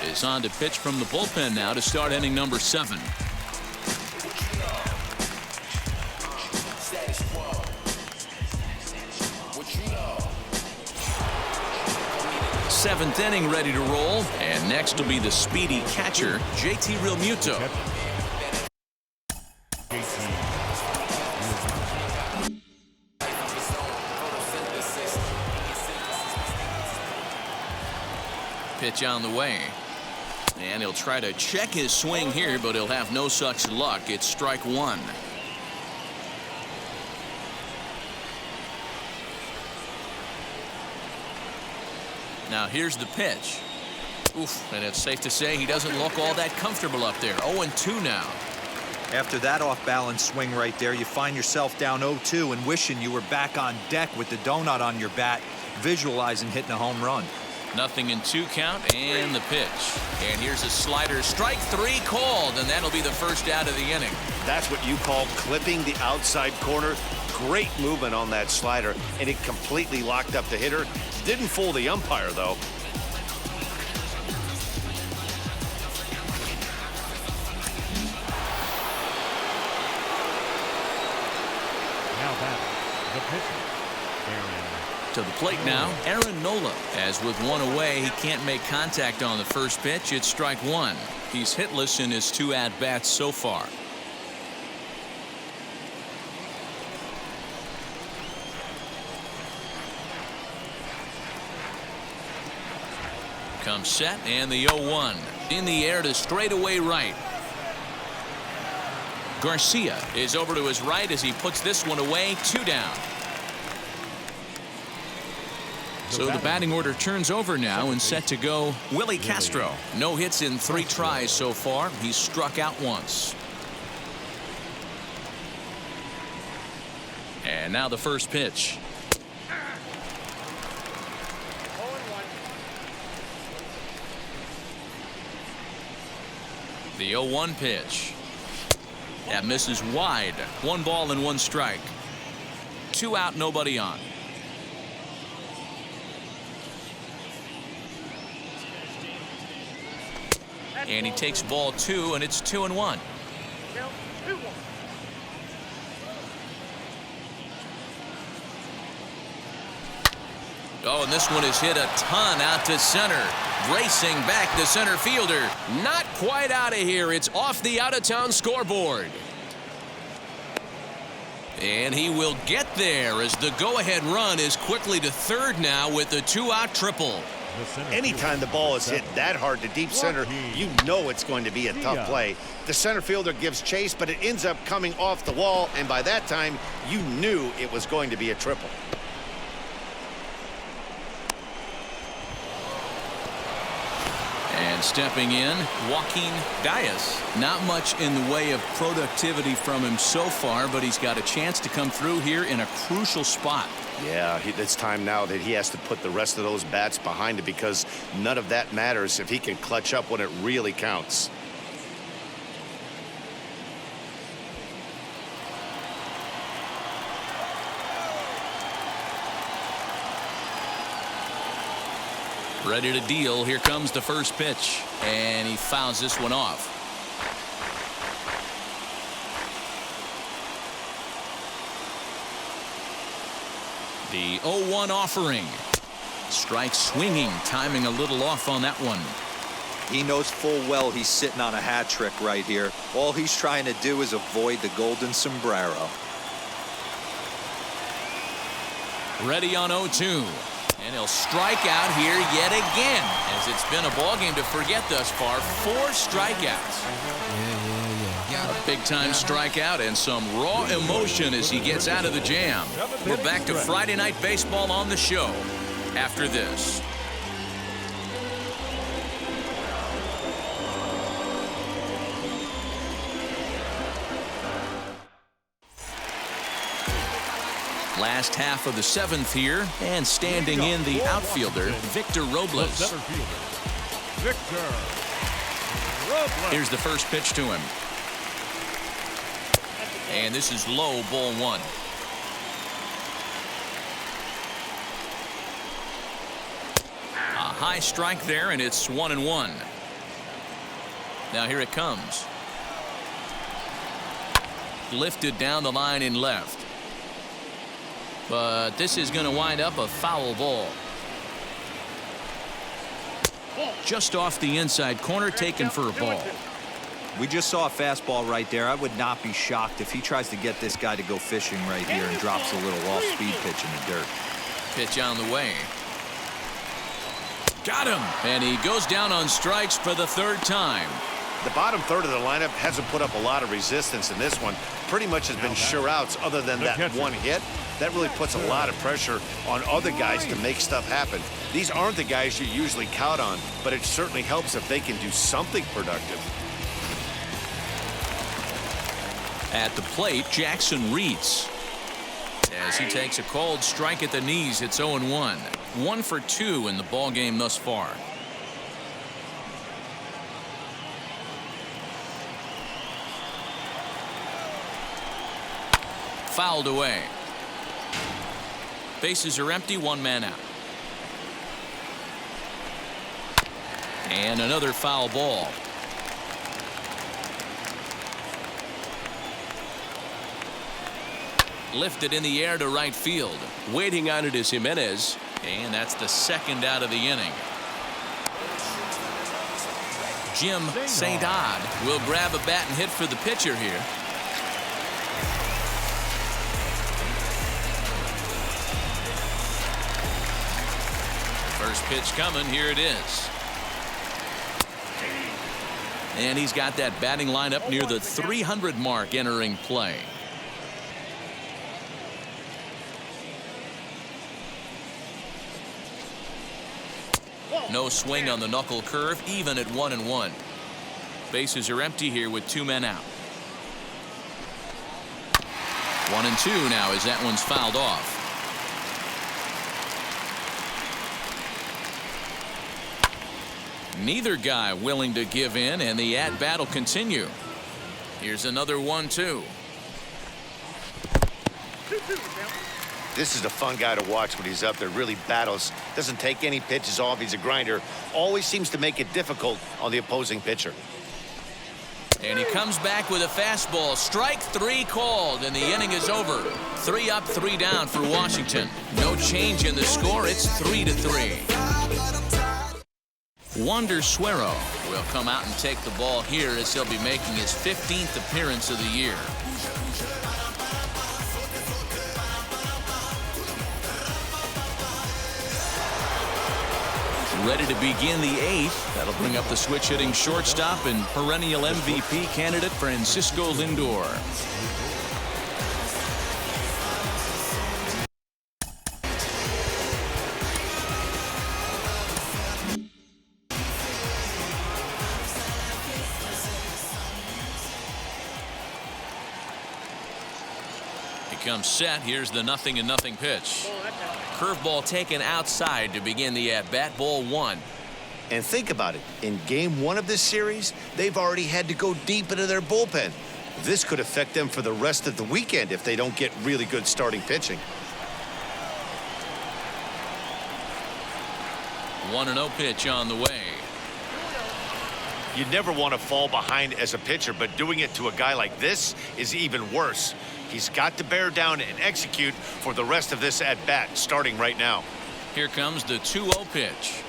is on to pitch from the bullpen now to start inning number 7. Seventh inning ready to roll, and next will be the speedy catcher, JT Realmuto. Pitch on the way, and he'll try to check his swing here, but he'll have no such luck. It's strike 1. Now here's the pitch. Oof, and it's safe to say he doesn't look all that comfortable up there. 0-2 now. After that off-balance swing right there, you find yourself down 0-2 and wishing you were back on deck with the donut on your bat, visualizing hitting a home run. 0-2 count, and the pitch. And here's a slider. Strike 3 called, and that'll be the first out of the inning. That's what you call clipping the outside corner. Great movement on that slider, and it completely locked up the hitter. Didn't fool the umpire, though. Now back, the pitcher, Aaron. To the plate now, Aaron Nola. As with one away, he can't make contact on the first pitch. It's strike 1. He's hitless in his 2 at-bats so far. Comes set, and the 0-1. In the air to straightaway right. Garcia is over to his right as he puts this one away. 2 down. So the batting order turns over now and set to go Willie Castro. No hits in 3 tries so far. He's struck out once. And now the first pitch. The 0-1 pitch. That misses wide. 1 ball and 1 strike. 2 out, nobody on. And he takes ball 2, and it's 2-1. Oh, and this one is hit a ton out to center. Racing back the center fielder. Not quite out of here. It's off the out-of-town scoreboard. And he will get there as the go-ahead run is quickly to third now with the 2-out triple. Anytime the ball is hit that hard to deep center, you know it's going to be a tough play. The center fielder gives chase, but it ends up coming off the wall, and by that time, you knew it was going to be a triple. And stepping in, Joaquin Diaz. Not much in the way of productivity from him so far, but he's got a chance to come through here in a crucial spot. Yeah, it's time now that he has to put the rest of those bats behind it, because none of that matters if he can clutch up when it really counts. Ready to deal. Here comes the first pitch, and he fouls this one off. The 0-1 offering. Strike swinging, timing a little off on that one. He knows full well he's sitting on a hat trick right here. All he's trying to do is avoid the golden sombrero. Ready on 0-2. And he'll strike out here yet again, as it's been a ball game to forget thus far. 4 strikeouts. A big-time strikeout and some raw emotion as he gets out of the jam. We're back to Friday Night Baseball on the show after this. Last half of the 7th here, and standing in the outfielder, Victor Robles. Here's the first pitch to him. And this is low, ball 1. A high strike there, and it's 1-1. Now here it comes. Lifted down the line in left. But this is going to wind up a foul ball. Just off the inside corner, taken for a ball. We just saw a fastball right there. I would not be shocked if he tries to get this guy to go fishing right here and drops a little off-speed pitch in the dirt. Pitch on the way. Got him. And he goes down on strikes for the third time. The bottom third of the lineup hasn't put up a lot of resistance in this one. Pretty much has been sure outs other than that one hit. That really puts a lot of pressure on other guys to make stuff happen. These aren't the guys you usually count on, but it certainly helps if they can do something productive. At the plate, Jackson reads. As he takes a cold strike at the knees, it's 0-1. 1 for 2 in the ball game thus far. Fouled away. Bases are empty, 1 man out. And another foul ball. Lifted in the air to right field. Waiting on it is Jimenez. And that's the second out of the inning. Jim St. Odd will grab a bat and hit for the pitcher here. First pitch coming. Here it is. And he's got that batting lineup near the 300 mark entering play. No swing on the knuckle curve, even at 1-1. Bases are empty here with 2 men out. 1-2 now as that one's fouled off. Neither guy willing to give in, and the at-bat will continue. Here's another 1-2. This is a fun guy to watch when he's up there. Really battles. Doesn't take any pitches off. He's a grinder. Always seems to make it difficult on the opposing pitcher. And he comes back with a fastball. Strike 3 called, and the inning is over. 3 up, 3 down for Washington. No change in the score. It's 3-3. Wander Suero will come out and take the ball here as he'll be making his 15th appearance of the year. Ready to begin the 8th. That'll bring up the switch-hitting shortstop and perennial MVP candidate Francisco Lindor. He comes set. Here's the 0-0 pitch. Curveball taken outside to begin the at-bat. Ball 1. And think about it. In game 1 of this series, they've already had to go deep into their bullpen. This could affect them for the rest of the weekend if they don't get really good starting pitching. 1-0 pitch on the way. You never want to fall behind as a pitcher, but doing it to a guy like this is even worse. He's got to bear down and execute for the rest of this at-bat, starting right now. Here comes the 2-0 pitch.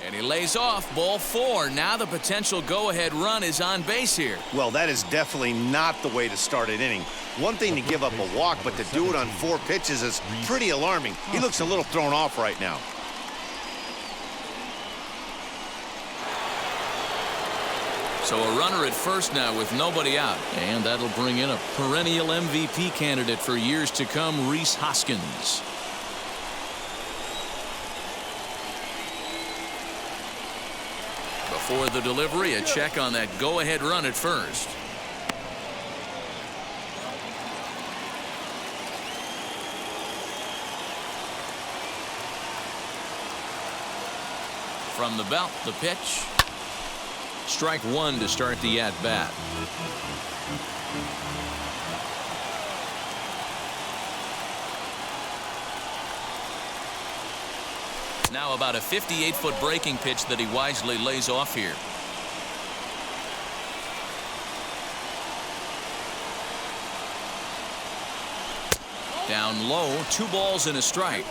And he lays off. Ball 4. Now the potential go-ahead run is on base here. Well, that is definitely not the way to start an inning. One thing to give up a walk, but to do it on 4 pitches is pretty alarming. He looks a little thrown off right now. So a runner at first now with nobody out. And that'll bring in a perennial MVP candidate for years to come, Rhys Hoskins. Before the delivery, a check on that go-ahead run at first. From the belt, the pitch. Strike one to start the at-bat. Now about a 58-foot breaking pitch that he wisely lays off here. Down low, 2 balls and a strike.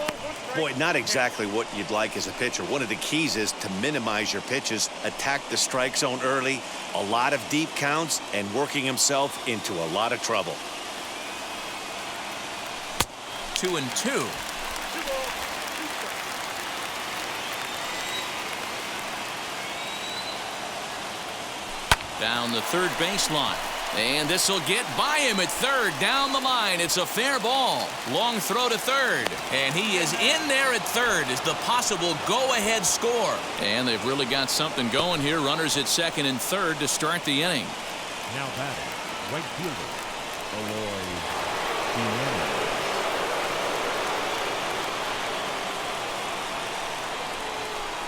Boy, not exactly what you'd like as a pitcher. One of the keys is to minimize your pitches, attack the strike zone early, a lot of deep counts, and working himself into a lot of trouble. 2-2. Down the third baseline. And this will get by him at third. Down the line. It's a fair ball. Long throw to third. And he is in there at third as the possible go-ahead score. And they've really got something going here. Runners at second and third to start the inning. Now batting, right fielder, Aloy.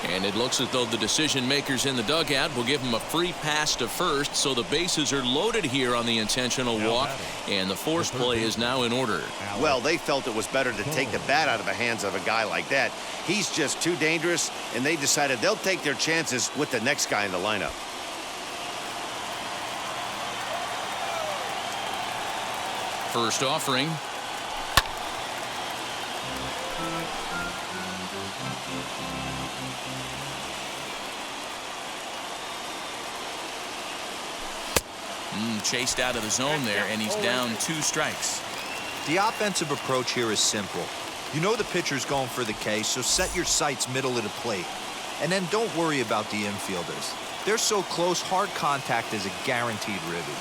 And it looks as though the decision makers in the dugout will give him a free pass to first, so the bases are loaded here on the intentional walk, and the force play is now in order. Well, they felt it was better to take the bat out of the hands of a guy like that. He's just too dangerous, and they decided they'll take their chances with the next guy in the lineup. First offering. Chased out of the zone there, and he's down 2 strikes. The offensive approach here is simple. You know the pitcher's going for the K, so set your sights middle of the plate. And then don't worry about the infielders. They're so close, hard contact is a guaranteed ribby.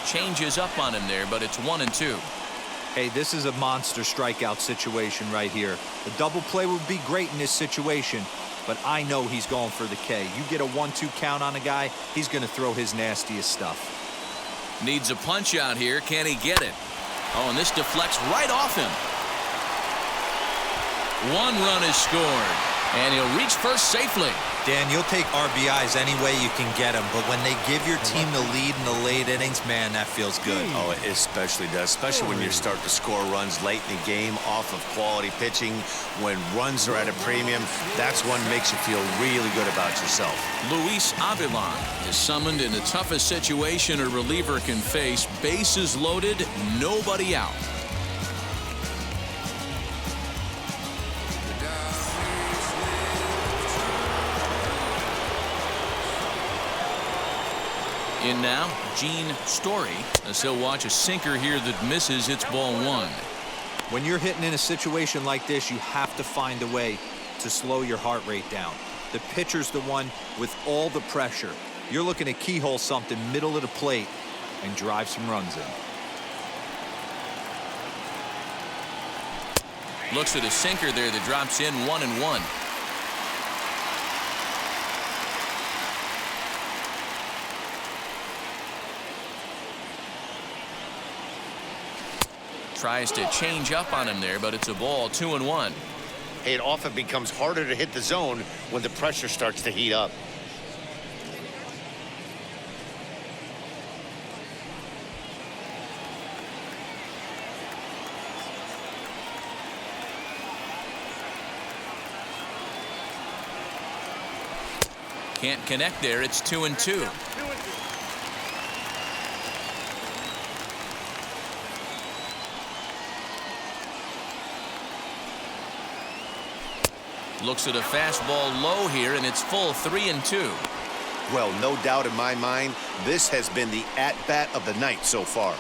Changes up on him there, but it's 1-2. Hey, this is a monster strikeout situation right here. The double play would be great in this situation, but I know he's going for the K. You get a 1-2 count on a guy, he's going to throw his nastiest stuff. Needs a punch out here. Can he get it? Oh, and this deflects right off him. 1 run is scored, and he'll reach first safely. Dan, you'll take RBIs any way you can get them, but when they give your team the lead in the late innings, man, that feels good. Oh, it especially does, especially when you start to score runs late in the game off of quality pitching. When runs are at a premium, that's what makes you feel really good about yourself. Luis Avilan is summoned in the toughest situation a reliever can face. Bases loaded, nobody out. In now, Gene Story, as he'll watch a sinker here that misses. It's ball 1. When you're hitting in a situation like this, you have to find a way to slow your heart rate down. The pitcher's the one with all the pressure. You're looking to keyhole something middle of the plate and drive some runs in. Looks at a sinker there that drops in 1-1. Tries to change up on him there, but it's a ball. 2-1. It often becomes harder to hit the zone when the pressure starts to heat up. Can't connect there. It's 2-2. Looks at a fastball low here, and it's full. 3-2. Well, no doubt in my mind, this has been the at-bat of the night so far.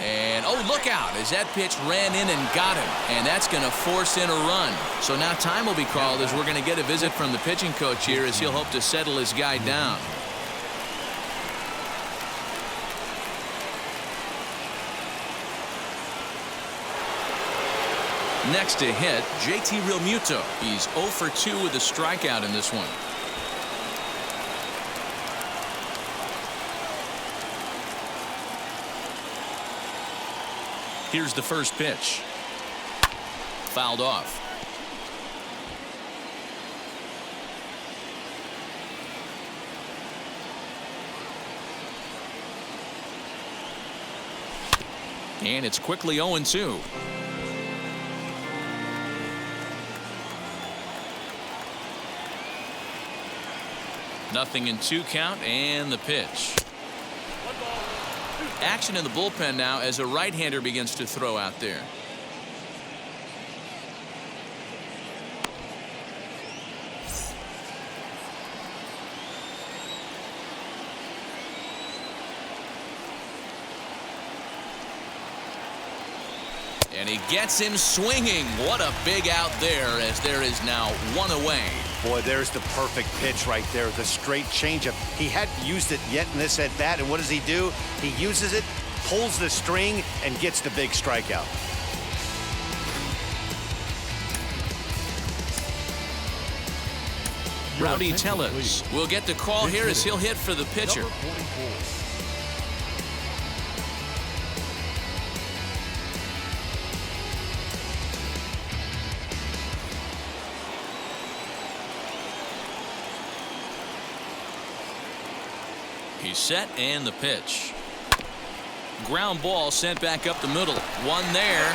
And, oh, look out, as that pitch ran in and got him. And that's going to force in a run. So now time will be called as we're going to get a visit from the pitching coach here as he'll hope to settle his guy down. Next to hit, JT Realmuto. He's 0 for 2 with a strikeout in this one. Here's the first pitch. Fouled off. And it's quickly 0-2. Nothing in 2 count, and the pitch. Action in the bullpen now as a right-hander begins to throw out there. And he gets him swinging. What a big out there, as there is now 1 away. Boy, there's the perfect pitch right there. The straight changeup. He hadn't used it yet in this at bat, and what does he do? He uses it, pulls the string, and gets the big strikeout. Rowdy Tellez will get the call here as he'll hit for the pitcher. He's set, and the pitch. Ground ball sent back up the middle. One there.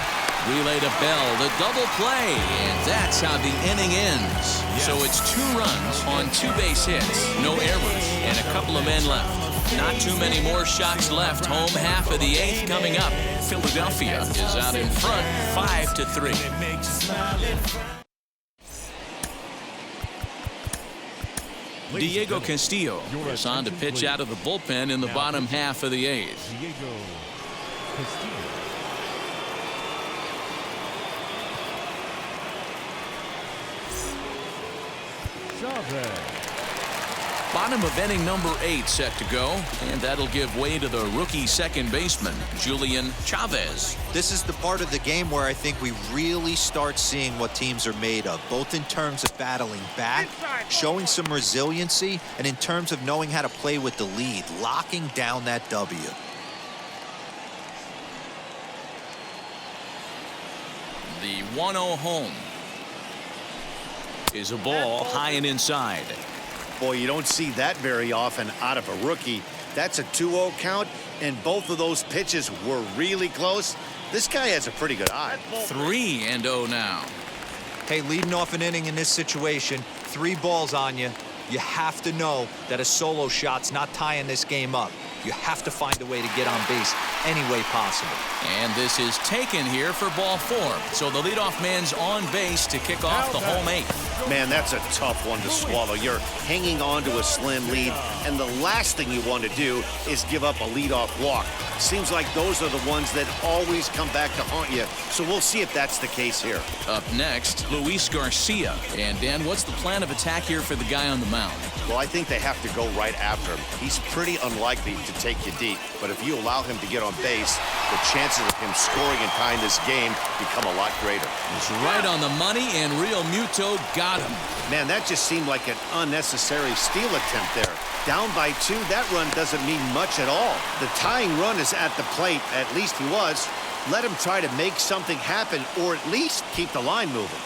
Relay to Bell. The double play. And that's how the inning ends. Yes. So it's 2 runs on 2 base hits. No errors. And a couple of men left. Not too many more shots left. Home half of the 8th coming up. Philadelphia is out in front 5-3. Diego Castillo is on to pitch out of the bullpen in the bottom half of the 8th. Diego Castillo. Chavez. Bottom of inning number 8 set to go, and that'll give way to the rookie second baseman, Julian Chavez. This is the part of the game where I think we really start seeing what teams are made of, both in terms of battling back, showing some resiliency, and in terms of knowing how to play with the lead, locking down that W. The 1-0 home is a ball high and inside. Boy, you don't see that very often out of a rookie. That's a 2-0 count, and both of those pitches were really close. This guy has a pretty good eye. 3-0 now. Hey, leading off an inning in this situation, 3 balls on you. You have to know that a solo shot's not tying this game up. You have to find a way to get on base any way possible. And this is taken here for ball 4. So the leadoff man's on base to kick off the home 8th. Man, that's a tough one to swallow. You're hanging on to a slim lead, and the last thing you want to do is give up a leadoff walk. Seems like those are the ones that always come back to haunt you, so we'll see if that's the case here. Up next, Luis Garcia. And Dan, what's the plan of attack here for the guy on the mound? Well, I think they have to go right after him. He's pretty unlikely to take you deep, but if you allow him to get on base, the chances of him scoring and tying this game become a lot greater. He's right on the money, and Real Muto got him. Man, that just seemed like an unnecessary steal attempt there. Down by 2, that run doesn't mean much at all. The tying run is at the plate, at least he was. Let him try to make something happen, or at least keep the line moving.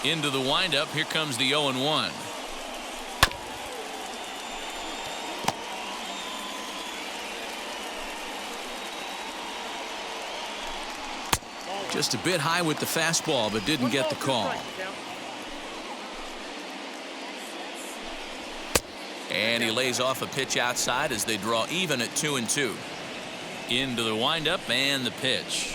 Into the windup, here comes the 0-1. Just a bit high with the fastball, but didn't get the call. And he lays off a pitch outside as they draw even at 2-2. Into the windup and the pitch.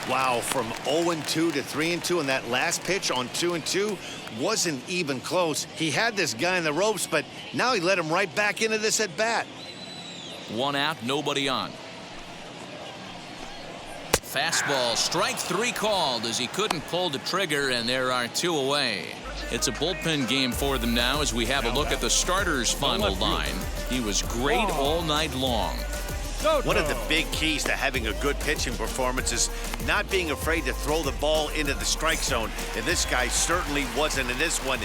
Wow, from 0-2 to 3-2, and that last pitch on 2-2 wasn't even close. He had this guy in the ropes, but now he let him right back into this at bat. 1 out, nobody on. Fastball, strike 3 called as he couldn't pull the trigger, and there are 2 away. It's a bullpen game for them now as we have a look at the starter's final line. He was great all night long. One of the big keys to having a good pitching performance is not being afraid to throw the ball into the strike zone. And this guy certainly wasn't in this one.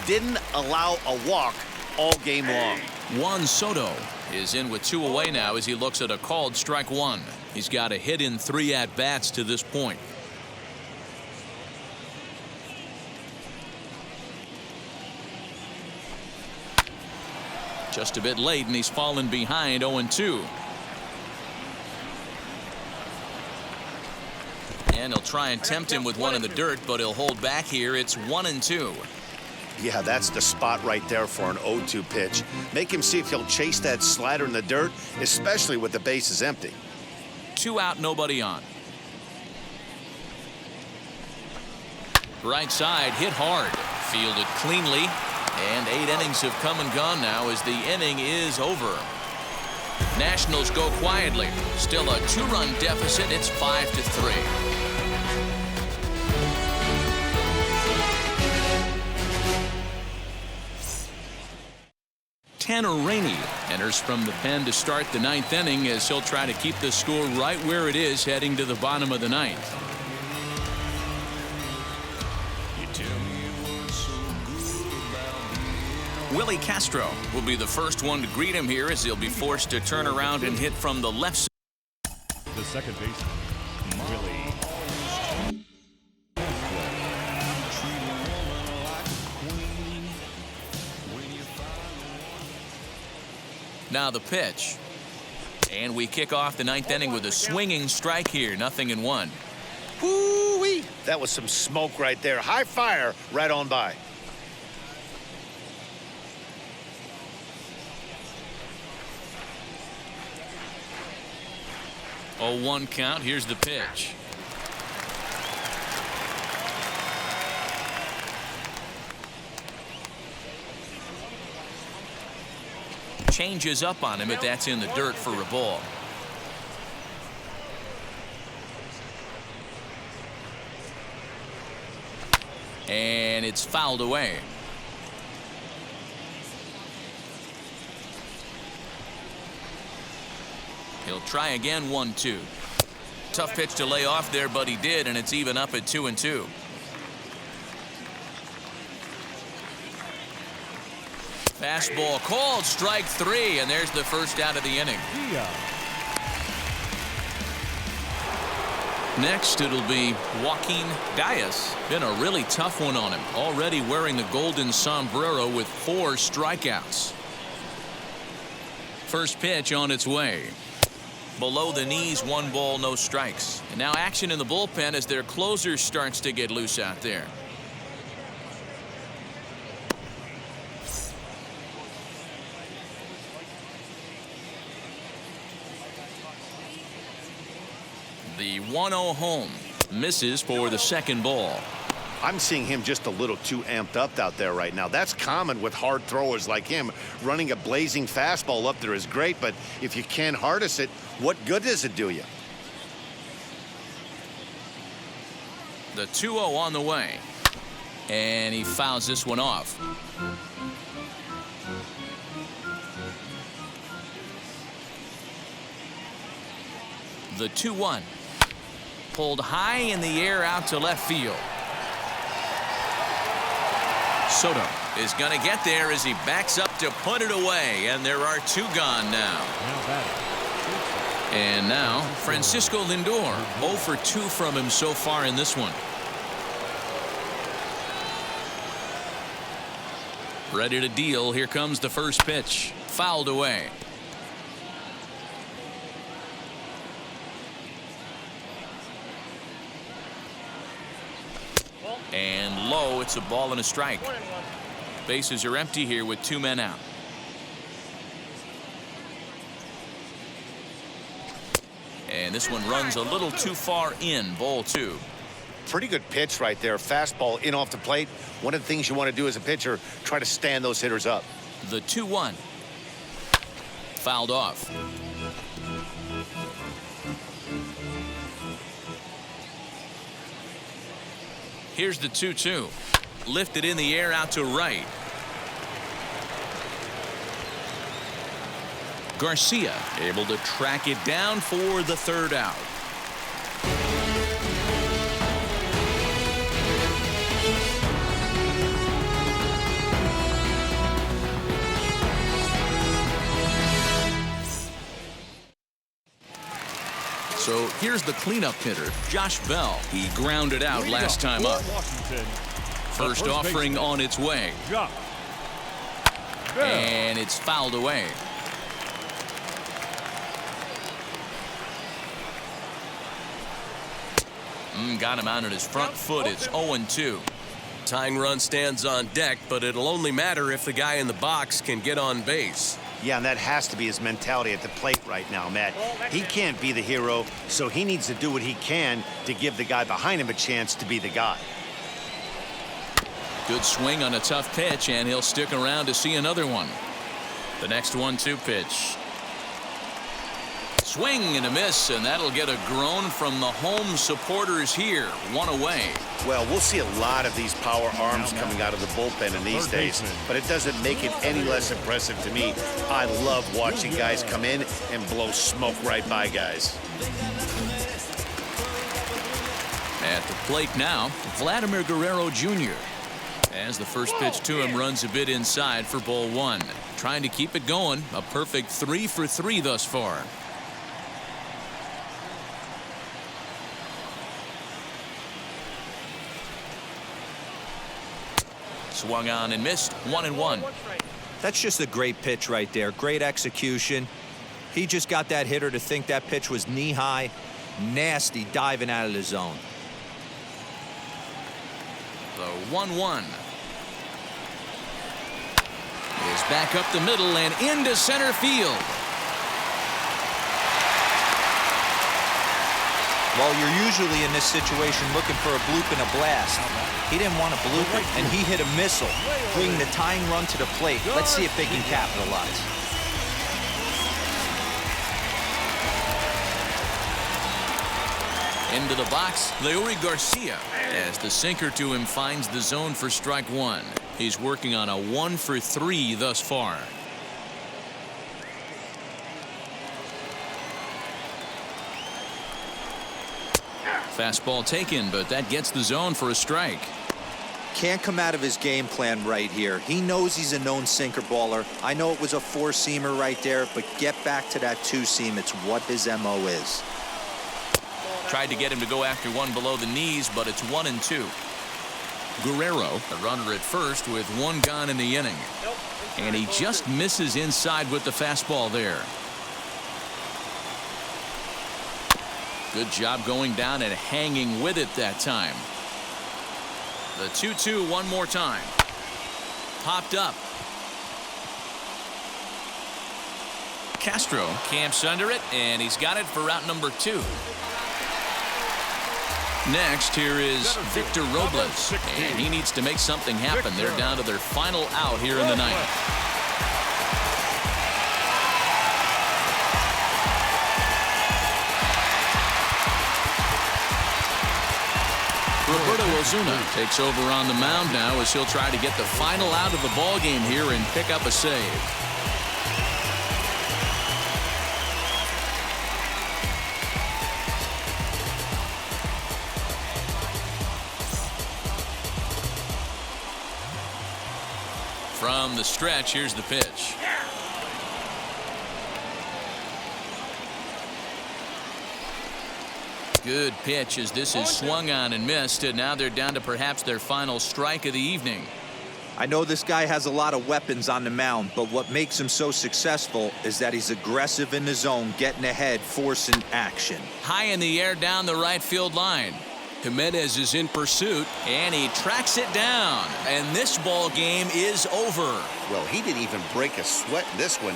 Didn't allow a walk all game long. Juan Soto is in with 2 away now as he looks at a called strike 1. He's got a hit in 3 at-bats to this point. Just a bit late, and he's fallen behind 0-2. And he'll try and tempt him with one in the dirt, but he'll hold back here. It's 1-2. Yeah, that's the spot right there for an 0-2 pitch. Make him see if he'll chase that slider in the dirt, especially with the bases empty. 2 out, nobody on. Right side, hit hard. Fielded cleanly. And 8 innings have come and gone now as the inning is over. Nationals go quietly. Still a 2-run deficit. It's 5-3. Tanner Rainey enters from the pen to start the 9th inning as he'll try to keep the score right where it is heading to the bottom of the 9th. Willie Castro will be the first one to greet him here as he'll be forced to turn around and hit from the left side. The second baseman, Willie. Now the pitch. And we kick off the 9th inning with a swinging strike here. 0-1. Woo-wee! That was some smoke right there. High fire right on by. Oh, 1 count. Here's the pitch. Changes up on him, but that's in the dirt for a ball. And it's fouled away. He'll try again. 1-2. Tough pitch to lay off there, but he did, and it's even up at 2-2. Fastball called, strike 3, and there's the first out of the inning. Yeah. Next, it'll be Joaquin Diaz. Been a really tough one on him. Already wearing the golden sombrero with 4 strikeouts. First pitch on its way. Below the knees, 1 ball, no strikes. And now action in the bullpen as their closer starts to get loose out there. The 1-0 home misses for the second ball. I'm seeing him just a little too amped up out there right now. That's common with hard throwers like him. Running a blazing fastball up there is great, but if you can't harness it, what good does it do you? The 2-0 on the way. And he fouls this one off. The 2-1. Pulled high in the air out to left field. Soto is going to get there as he backs up to put it away, and there are 2 gone now. And now Francisco Lindor, 0 for 2 from him so far in this one. Ready to deal. Here comes the first pitch. Fouled away. And low, it's a ball and a strike. Bases are empty here with 2 men out. And this one runs a little too far in. Ball 2. Pretty good pitch right there. Fastball in off the plate. One of the things you want to do as a pitcher, try to stand those hitters up. The 2-1. Fouled off. Here's the 2-2. Lifted in the air out to right. Garcia able to track it down for the 3rd out. Here's the cleanup hitter, Josh Bell. He grounded out last time up. Washington. First offering on its way. Josh Bell. And it's fouled away. Got him out on his front foot. It's 0-2. Tying run stands on deck, but it'll only matter if the guy in the box can get on base. Yeah, and that has to be his mentality at the plate right now, Matt. He can't be the hero, so he needs to do what he can to give the guy behind him a chance to be the guy. Good swing on a tough pitch, and he'll stick around to see another one. The next 1-2 pitch. Swing and a miss, and that'll get a groan from the home supporters here. One away. Well, we'll see a lot of these power arms coming out of the bullpen in these days, but it doesn't make it any less impressive to me. I love watching guys come in and blow smoke right by guys. At the plate now, Vladimir Guerrero Jr. As the first pitch to him runs a bit inside for ball one. Trying to keep it going. A perfect 3 for 3 thus far. Swung on and missed. 1-1. That's just a great pitch right there. Great execution. He just got that hitter to think that pitch was knee-high. Nasty diving out of the zone. The 1-1 is back up the middle and into center field. Well, you're usually in this situation looking for a bloop and a blast. He didn't want a bloop it, and he hit a missile, bringing the tying run to the plate. Let's see if they can capitalize. Into the box, Leury Garcia, as the sinker to him finds the zone for strike one. He's working on a 1 for 3 thus far. Fastball taken, but that gets the zone for a strike. Can't come out of his game plan right here. He knows he's a known sinker baller. I know it was a 4-seamer right there, but get back to that 2-seam. It's what his MO is. Tried to get him to go after one below the knees, but it's 1-2. Guerrero, the runner at first with 1 gone in the inning. And he just misses inside with the fastball there. Good job going down and hanging with it that time. The 2-2 one more time. Popped up. Castro camps under it, and he's got it for route number 2. Next, here is Victor Robles, and he needs to make something happen. They're down to their final out here in the ninth. Roberto Ozuna takes over on the mound now as he'll try to get the final out of the ball game here and pick up a save. From the stretch, here's the pitch. Good pitch as this is swung on and missed, and now they're down to perhaps their final strike of the evening. I know this guy has a lot of weapons on the mound, but what makes him so successful is that he's aggressive in the zone, getting ahead, forcing action. High in the air down the right field line. Jimenez is in pursuit, and he tracks it down. And this ball game is over. Well, he didn't even break a sweat in this one.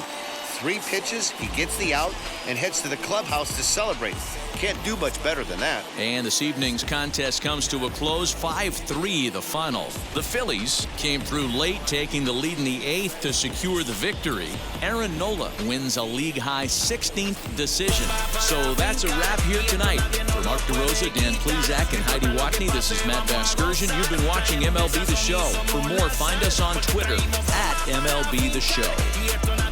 3 pitches, he gets the out and heads to the clubhouse to celebrate. Can't do much better than that. And this evening's contest comes to a close, 5-3 the final. The Phillies came through late, taking the lead in the 8th to secure the victory. Aaron Nola wins a league-high 16th decision. So that's a wrap here tonight. For Mark DeRosa, Dan Plezak, and Heidi Watney, this is Matt Vasgersian. You've been watching MLB The Show. For more, find us on Twitter @MLB The Show.